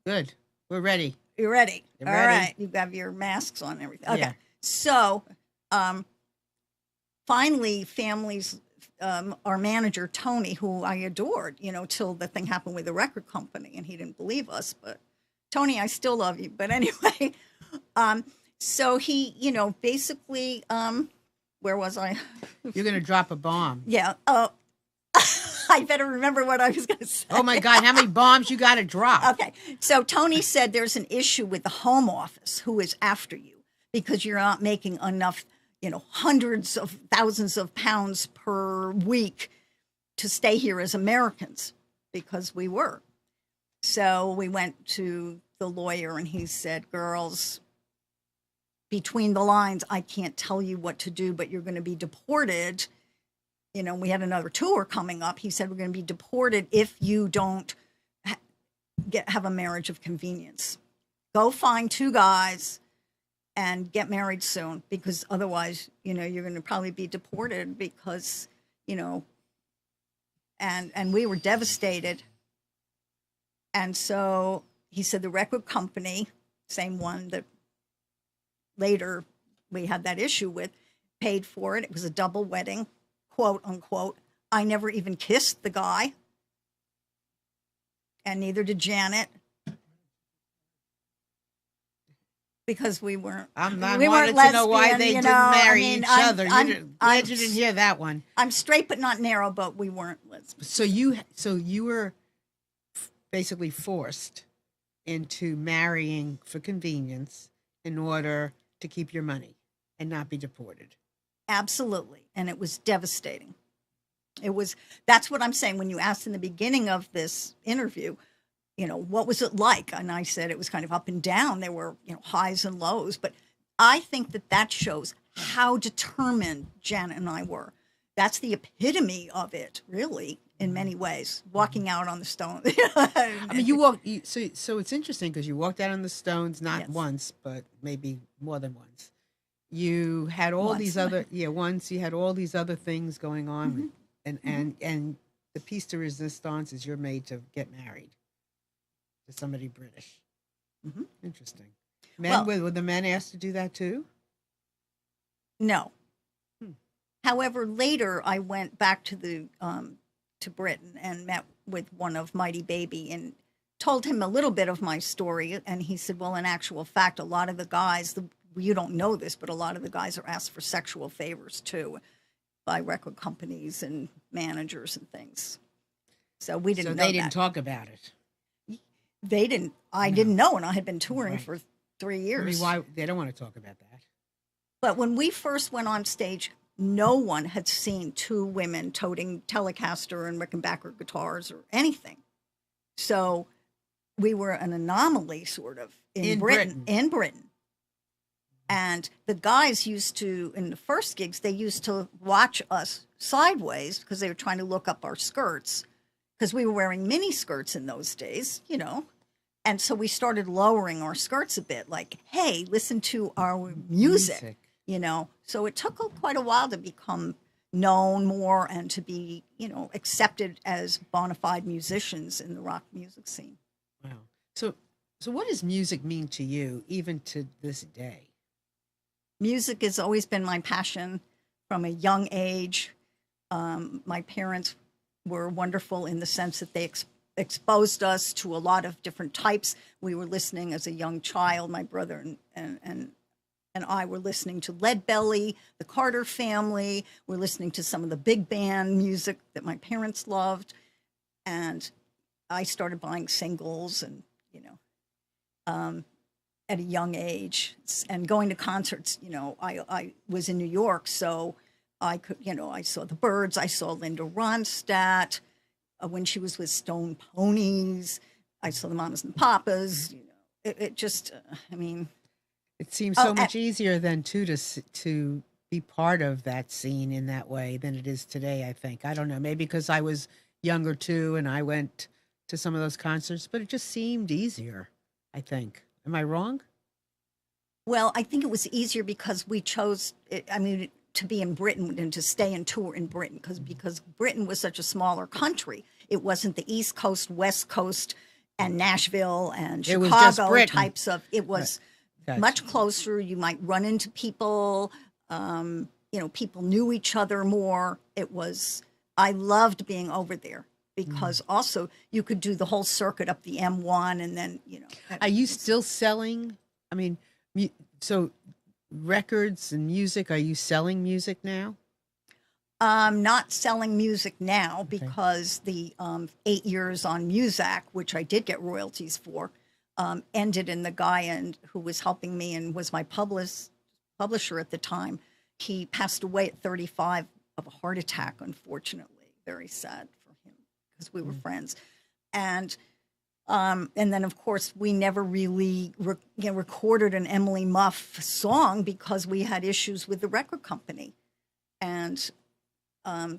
Good. We're ready. You ready? You're All ready. right. You have your masks on and everything. Okay. Yeah. So finally, our manager, Tony, who I adored, till the thing happened with the record company and he didn't believe us. But Tony, I still love you. But anyway, so he, basically, where was I? You're going to drop a bomb. Yeah. I better remember what I was going to say. Oh my God, how many bombs you got to drop? Okay. So Tony said there's an issue with the Home Office who is after you because you're not making enough, hundreds of thousands of pounds per week to stay here as Americans, because we were. So we went to the lawyer and he said, girls, between the lines, I can't tell you what to do, but you're going to be deported. We had another tour coming up. He said, we're going to be deported if you don't have a marriage of convenience. Go find 2 guys and get married soon, because otherwise, you're going to probably be deported because, and we were devastated. And so he said the record company, same one that later we had that issue with, paid for it. It was a double wedding, quote unquote. I never even kissed the guy, and neither did Janet, because we weren't. I we wanted weren't to know why they didn't marry each other. I'm You didn't hear that one. I'm straight but not narrow, but we weren't lesbians. So you were basically forced into marrying for convenience in order to keep your money and not be deported. Absolutely. And it was devastating. That's what I'm saying. When you asked in the beginning of this interview, what was it like? And I said it was kind of up and down. There were, highs and lows. But I think that shows how determined Janet and I were. That's the epitome of it, really, in many ways, walking out on the stone. I mean, so it's interesting because you walked out on the stones, not Yes. once, but maybe more than once. You had all these other, once you had all these other things going on, and the piece de resistance is you're made to get married to somebody British. Mm-hmm. Interesting. Were the men asked to do that too? No. However, later I went back to to Britain and met with one of Mighty Baby and told him a little bit of my story. And he said, well, in actual fact, a lot of the guys, you don't know this, but a lot of the guys are asked for sexual favors too by record companies and managers and things. So we didn't know they didn't talk about it. They didn't. I didn't know, and I had been touring for 3 years. I mean, why they don't want to talk about that? But when we first went on stage, no one had seen 2 women toting Telecaster and Rickenbacker guitars or anything. So we were an anomaly, sort of, in Britain. And the guys used to, in the first gigs, they used to watch us sideways because they were trying to look up our skirts, because we were wearing mini skirts in those days, And so we started lowering our skirts a bit, like, hey, listen to our music. So it took quite a while to become known more and to be, accepted as bona fide musicians in the rock music scene. Wow. So what does music mean to you, even to this day? Music has always been my passion from a young age. My parents were wonderful in the sense that they exposed us to a lot of different types. We were listening as a young child, my brother and I were listening to Leadbelly, the Carter Family. We're listening to some of the big band music that my parents loved. And I started buying singles and, at a young age and going to concerts. I was in New York, so I could, I saw the Byrds. I saw Linda Ronstadt when she was with Stone Ponies. I saw the Mamas and Papas. It just, It seems so much easier then too to be part of that scene in that way than it is today, I think. I don't know, maybe because I was younger too and I went to some of those concerts, but it just seemed easier, I think. Am I wrong? Well, I think it was easier because we chose, to be in Britain and to stay and tour in Britain because Britain was such a smaller country. It wasn't the East Coast, West Coast, and Nashville and It was just Chicago Britain. types of, it was Gotcha. much closer. You might run into people, people knew each other more. I loved being over there because also you could do the whole circuit up the M1 and then, Are you still selling? I mean, so records and music, are you selling music now? Not selling music now because the 8 years on Muzak, which I did get royalties for, ended, and the guy who was helping me and was my publisher at the time, he passed away at 35 of a heart attack, unfortunately. Very sad for him because we were friends. And then, of course, we never really recorded an Emily Muff song because we had issues with the record company. And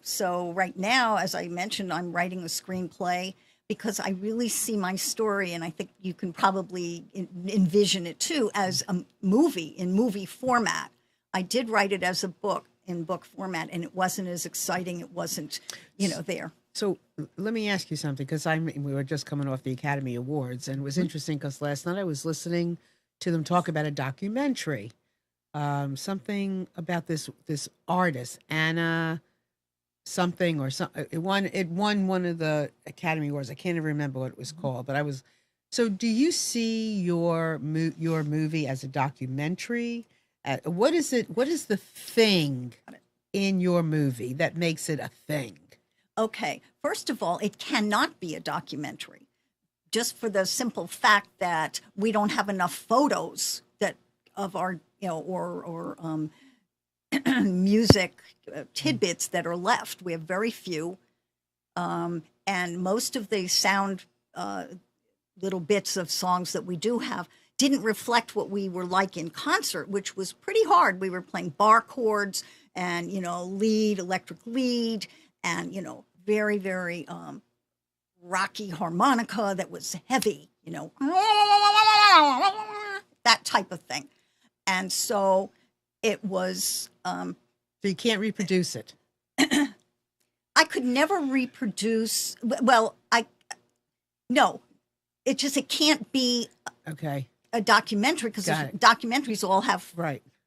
so right now, as I mentioned, I'm writing a screenplay because I really see my story, and I think you can probably envision it too, as a movie in movie format. I did write it as a book in book format, and it wasn't as exciting. It wasn't, there. So let me ask you something, because we were just coming off the Academy Awards, and it was interesting because last night I was listening to them talk about a documentary, something about this artist, Anna something or something. It won one of the Academy Awards. I can't even remember what it was called, but So do you see your movie as a documentary? What is it? What is the thing in your movie that makes it a thing? Okay. First of all, it cannot be a documentary, just for the simple fact that we don't have enough photos of our, or music tidbits that are left. We have very few, and most of the sound little bits of songs that we do have didn't reflect what we were like in concert, which was pretty hard. We were playing bar chords and electric lead, and very, very rocky harmonica that was heavy, that type of thing. And so it was. So you can't reproduce it. I could never reproduce. Well, no, it can't be okay a documentary because documentaries all have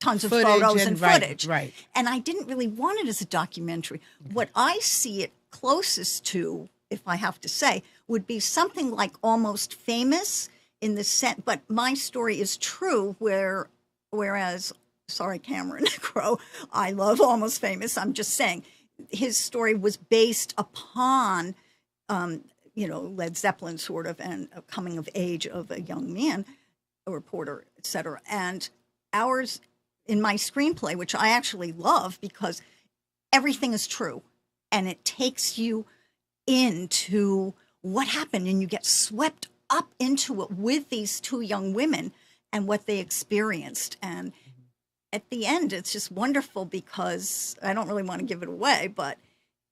tons of footage photos and footage. Right. And I didn't really want it as a documentary. What I see it closest to, if I have to say, would be something like Almost Famous in the sense, but my story is true, whereas, sorry, Cameron Crowe, I love Almost Famous. I'm just saying his story was based upon, Led Zeppelin sort of, and a coming of age of a young man, a reporter, et cetera. And ours, in my screenplay, which I actually love because everything is true and it takes you into what happened and you get swept up into it with these two young women and what they experienced. And at the end, it's just wonderful because I don't really want to give it away, but,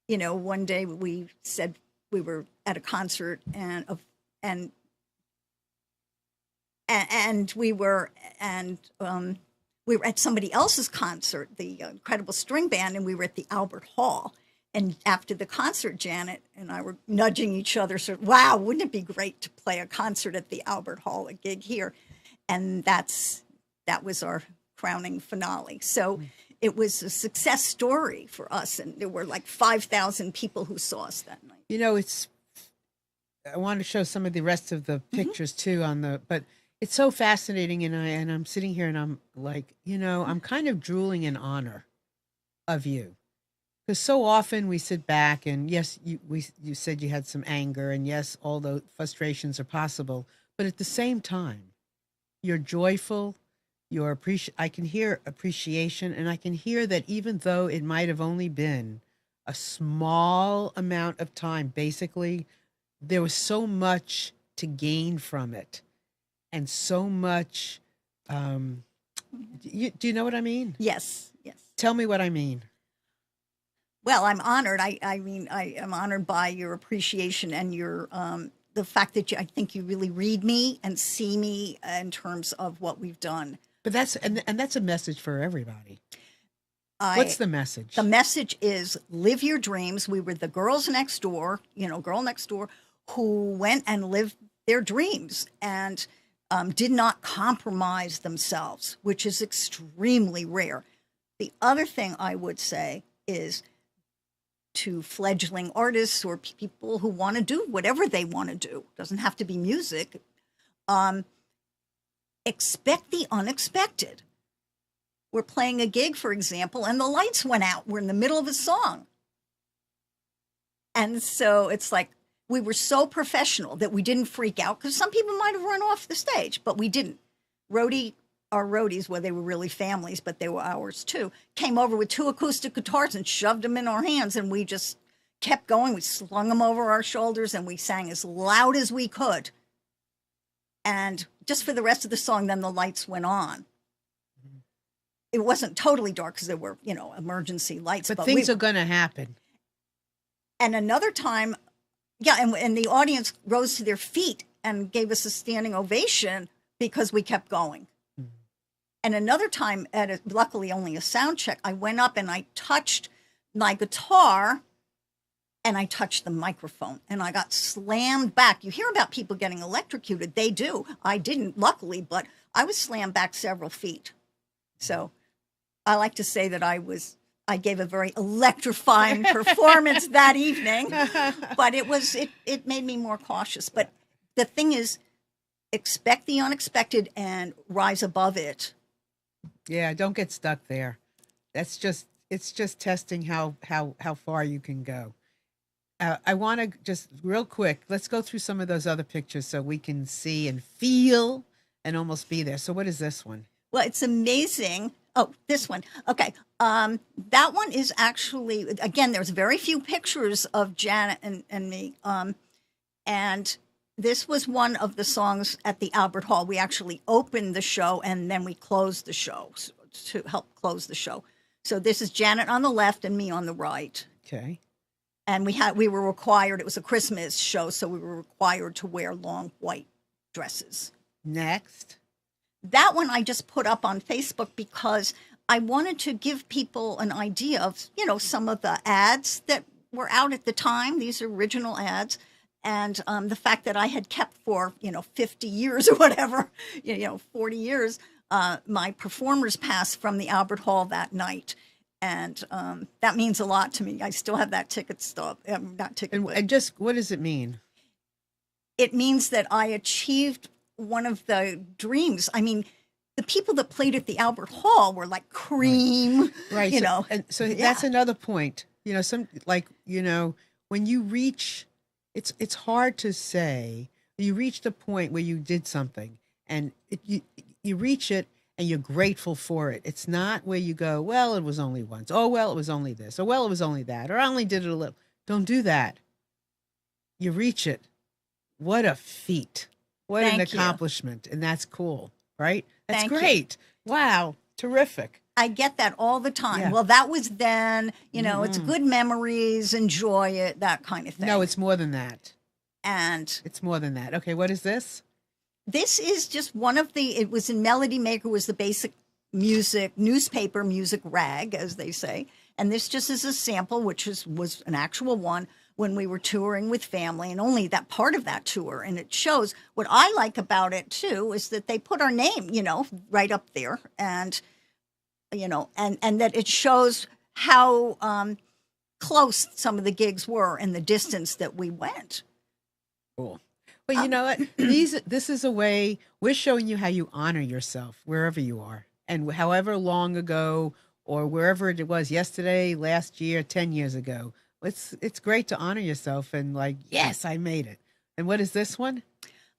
one day we said we were at a concert and we were at somebody else's concert, the Incredible String Band, and we were at the Albert Hall. And after the concert, Janet and I were nudging each other, sort of, wow, wouldn't it be great to play a concert at the Albert Hall, a gig here? And that was our crowning finale. So it was a success story for us. And there were like 5,000 people who saw us that night. I want to show some of the rest of the pictures too but it's so fascinating. And I'm sitting here and I'm like, I'm kind of drooling in honor of you. Because so often we sit back and yes, you said you had some anger and yes, all the frustrations are possible. But at the same time, you're joyful. I can hear appreciation, and I can hear that even though it might have only been a small amount of time, basically, there was so much to gain from it, and so much. Do you know what I mean? Yes. Tell me what I mean. Well, I'm honored. I am honored by your appreciation and your the fact that I think you really read me and see me in terms of what we've done. But that's a message for everybody. What's the message? The message is live your dreams. We were the girls next door, girl next door, who went and lived their dreams and did not compromise themselves, which is extremely rare. The other thing I would say is to fledgling artists or people who want to do whatever they want to do. Doesn't have to be music. Expect the unexpected. We're playing a gig, for example, and the lights went out. We're in the middle of a song. And so it's like we were so professional that we didn't freak out, because some people might have run off the stage, but we didn't. Our roadies, well, they were really families, but they were ours too, came over with 2 acoustic guitars and shoved them in our hands, and we just kept going. We slung them over our shoulders, and we sang as loud as we could. And just for the rest of the song, then the lights went on. It wasn't totally dark because there were, emergency lights. But things are going to happen. And another time, and the audience rose to their feet and gave us a standing ovation because we kept going. Mm-hmm. And another time, luckily only a sound check, I went up and I touched my guitar and I touched the microphone and I got slammed back. You hear about people getting electrocuted. They do. I didn't, luckily, but I was slammed back several feet. So I like to say that I gave a very electrifying performance that evening, but it made me more cautious. But the thing is, expect the unexpected and rise above it. Yeah, don't get stuck there. It's just testing how far you can go. I want to just real quick, let's go through some of those other pictures so we can see and feel and almost be there. So what is this one? Well, it's amazing. Oh, this one. Okay. That one is actually, again, there's very few pictures of Janet and me. And this was one of the songs at the Albert Hall. We actually opened the show and then we closed the show to help close the show. So this is Janet on the left and me on the right. Okay. And we were required, it was a Christmas show, so we were required to wear long white dresses. Next. That one I just put up on Facebook because I wanted to give people an idea of, some of the ads that were out at the time, these original ads, and the fact that I had kept for, 50 years or whatever, 40 years, my performer's pass from the Albert Hall that night. And that means a lot to me. I still have that ticket stub, not ticket. And just, what does it mean? It means that I achieved one of the dreams. I mean, the people that played at the Albert Hall were like cream, right? And so yeah. That's another point. When you reach, it's hard to say. You reach the point where you did something, and you reach it, and you're grateful for it. It's not where you go, well, it was only once. Oh, well, it was only this. Or, well, it was only that. Or, I only did it a little. Don't do that. You reach it. What a feat. What an accomplishment. And that's cool, right? That's great. Wow. Terrific. I get that all the time. Yeah. Well, that was then, it's good memories, enjoy it, that kind of thing. No, it's more than that. And it's more than that. Okay, what is this? This is just one of it was in Melody Maker, was the basic newspaper music rag, as they say. And this just is a sample, which was an actual one when we were touring with family, and only that part of that tour. And it shows, what I like about it too, is that they put our name, right up there. And, and that it shows how close some of the gigs were and the distance that we went. Cool. But you know what? This is a way we're showing you how you honor yourself wherever you are, and however long ago or wherever it was, yesterday, last year, 10 years ago. It's great to honor yourself and yes, I made it. And what is this one?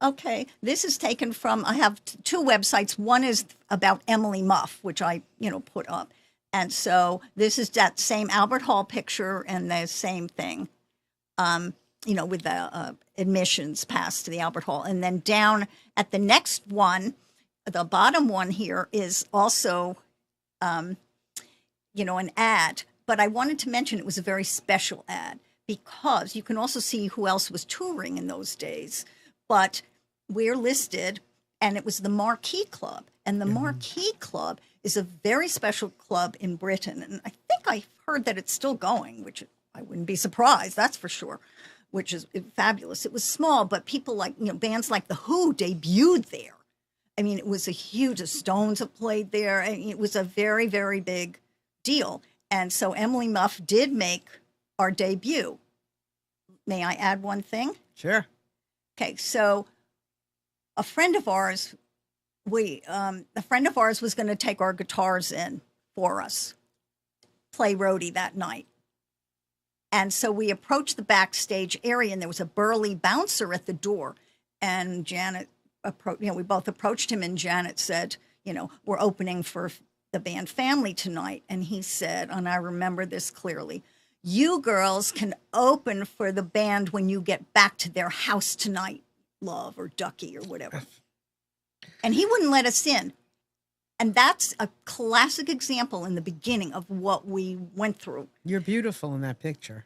Okay, this is taken from, I have 2 websites. One is about Emily Muff, which I put up, and so this is that same Albert Hall picture and the same thing. With the admissions pass to the Albert Hall. And then down at the next one, the bottom one here is also, an ad. But I wanted to mention it was a very special ad because you can also see who else was touring in those days. But we're listed, and it was the Marquee Club. And the Marquee Club is a very special club in Britain. And I think I heard that it's still going, which I wouldn't be surprised, that's for sure. Which is fabulous. It was small, but people bands like The Who debuted there. I mean, it was the Stones have played there. I mean, it was a very, very big deal. And so Emily Muff did make our debut. May I add one thing? Sure. Okay, so a friend of ours, was going to take our guitars in for us, play roadie that night. And so we approached the backstage area, and there was a burly bouncer at the door. And Janet, we both approached him, and Janet said, we're opening for the band Family tonight. And he said, and I remember this clearly, you girls can open for the band when you get back to their house tonight, Love or Ducky or whatever. And he wouldn't let us in. And that's a classic example in the beginning of what we went through. You're beautiful in that picture.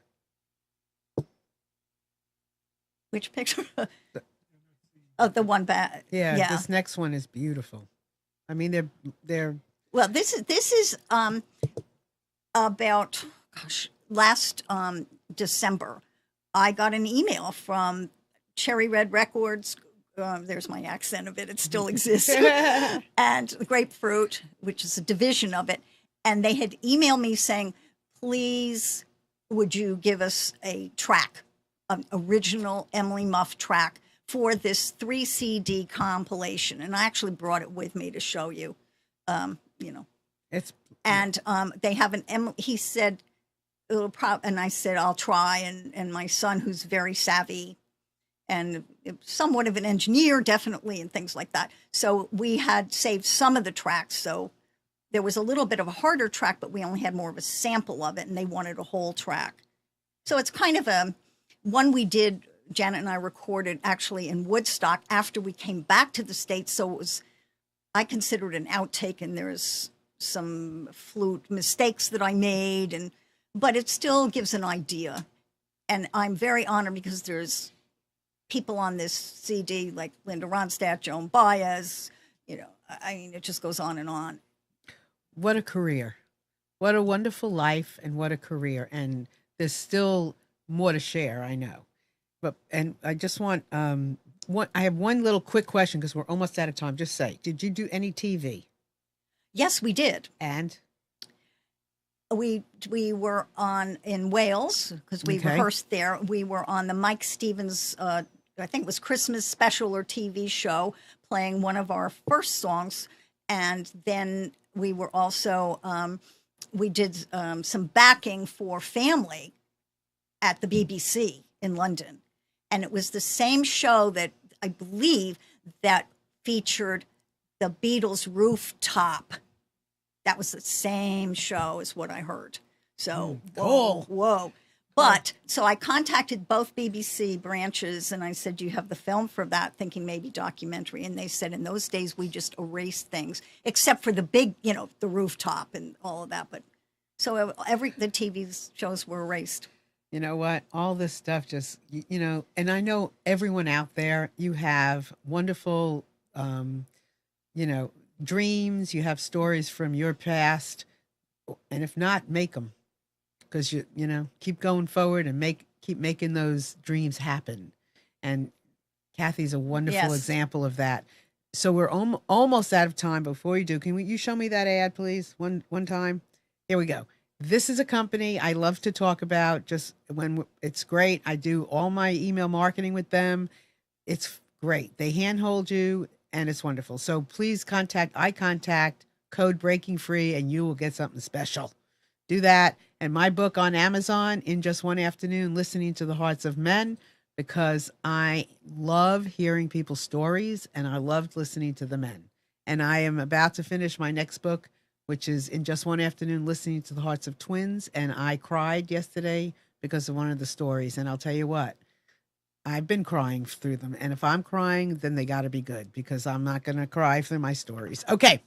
Which picture? Oh, the one back. Yeah, this next one is beautiful. I mean, they're. Well, this is about last December. I got an email from Cherry Red Records. There's my accent of it. It still exists. And Grapefruit, which is a division of it. And they had emailed me saying, please, would you give us a track, an original Emily Muff track for this 3 CD compilation. And I actually brought it with me to show you, It's. And they have an Emily, he said, and I said, I'll try. And my son, who's very savvy, and somewhat of an engineer, definitely, and things like that. So we had saved some of the tracks. So there was a little bit of a harder track, but we only had more of a sample of it, and they wanted a whole track. So it's kind of one we did, Janet and I recorded actually in Woodstock after we came back to the States. So I considered an outtake, and there's some flute mistakes that I made, but it still gives an idea. And I'm very honored because there's people on this CD like Linda Ronstadt, Joan Baez, I mean, it just goes on and on. What a career. What a wonderful life, and what a career. And there's still more to share, I know. And I just want, I have one little quick question because we're almost out of time. Just say, did you do any TV? Yes, we did. And? We were in Wales because we rehearsed there. We were on the Mike Stevens, I think it was Christmas special or TV show, playing one of our first songs. And then we were also, we did some backing for Family at the BBC in London. And it was the same show that I believe that featured the Beatles' Rooftop. That was the same show as what I heard. So, whoa. But, so I contacted both BBC branches, and I said, do you have the film for that? Thinking maybe documentary. And they said, in those days, we just erased things, except for the big, the Rooftop and all of that. But, so the TV shows were erased. You know what? All this stuff just, and I know everyone out there, you have wonderful, dreams, you have stories from your past, and if not, make them, because keep going forward and keep making those dreams happen. And Kathy's a wonderful example of that. So we're almost out of time. Before you do, can you show me that ad, please? One time. Here we go. This is a company I love to talk about. Just when it's great. I do all my email marketing with them. It's great. They handhold you, and it's wonderful. So please contact code Breaking Free, and you will get something special. Do that. And my book on Amazon, In Just One Afternoon, Listening to the Hearts of Men, because I love hearing people's stories, and I loved listening to the men. And I am about to finish my next book, which is In Just One Afternoon, Listening to the Hearts of Twins. And I cried yesterday because of one of the stories. And I'll tell you what, I've been crying through them. And if I'm crying, then they got to be good, because I'm not going to cry through my stories. Okay.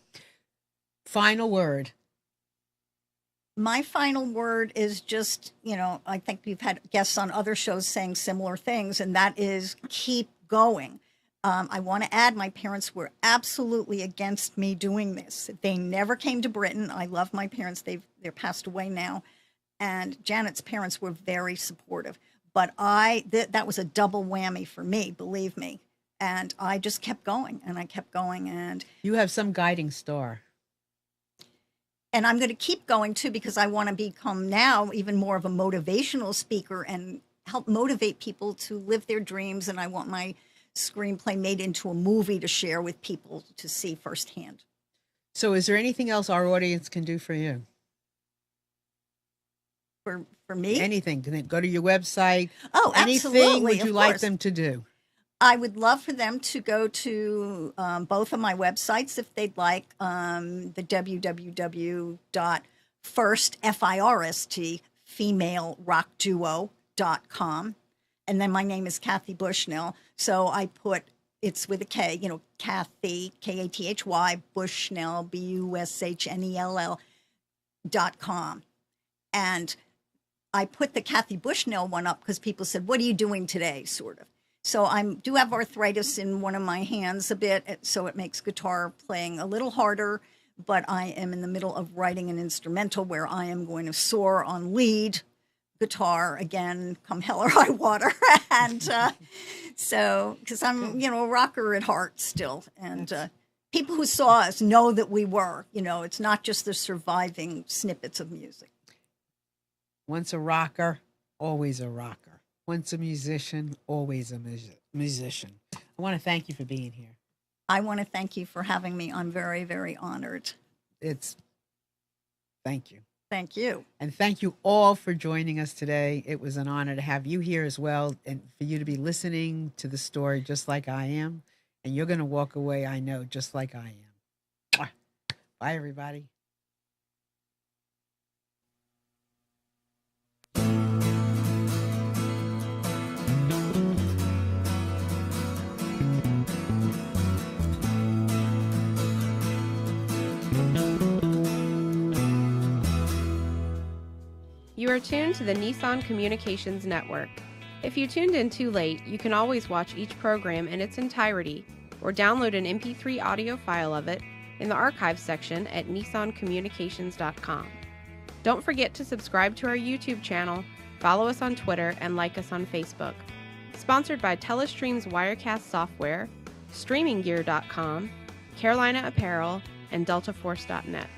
Final word. My final word is just, I think we've had guests on other shows saying similar things, and that is keep going. I want to add, my parents were absolutely against me doing this. They never came to Britain. I love my parents. They're passed away now. And Janet's parents were very supportive. But that was a double whammy for me, believe me. And I just kept going, and I kept going. And you have some guiding star. And I'm going to keep going too, because I want to become now even more of a motivational speaker and help motivate people to live their dreams. And I want my screenplay made into a movie to share with people to see firsthand. So is there anything else our audience can do for you? For me? Anything. Can they go to your website? Oh, Anything absolutely. would you of like course. them to do? I would love for them to go to both of my websites if they'd like, the www.first, femalerockduo.com. And then my name is Kathy Bushnell. So I put, it's with a K, Kathy, Kathy, Bushnell, Bushnell.com. And I put the Kathy Bushnell one up because people said, what are you doing today, sort of. So I do have arthritis in one of my hands a bit, so it makes guitar playing a little harder, but I am in the middle of writing an instrumental where I am going to soar on lead guitar again, come hell or high water. And so, because I'm, a rocker at heart still. And people who saw us know that we were, it's not just the surviving snippets of music. Once a rocker, always a rocker. Once a musician, always a musician. I want to thank you for being here. I want to thank you for having me. I'm very, very honored. Thank you. Thank you. And thank you all for joining us today. It was an honor to have you here as well, and for you to be listening to the story just like I am. And you're going to walk away, I know, just like I am. Bye, everybody. You are tuned to the Nissan Communications Network. If you tuned in too late, you can always watch each program in its entirety or download an MP3 audio file of it in the archives section at nissancommunications.com. Don't forget to subscribe to our YouTube channel, follow us on Twitter, and like us on Facebook. Sponsored by Telestream's Wirecast software, StreamingGear.com, Carolina Apparel, and DeltaForce.net.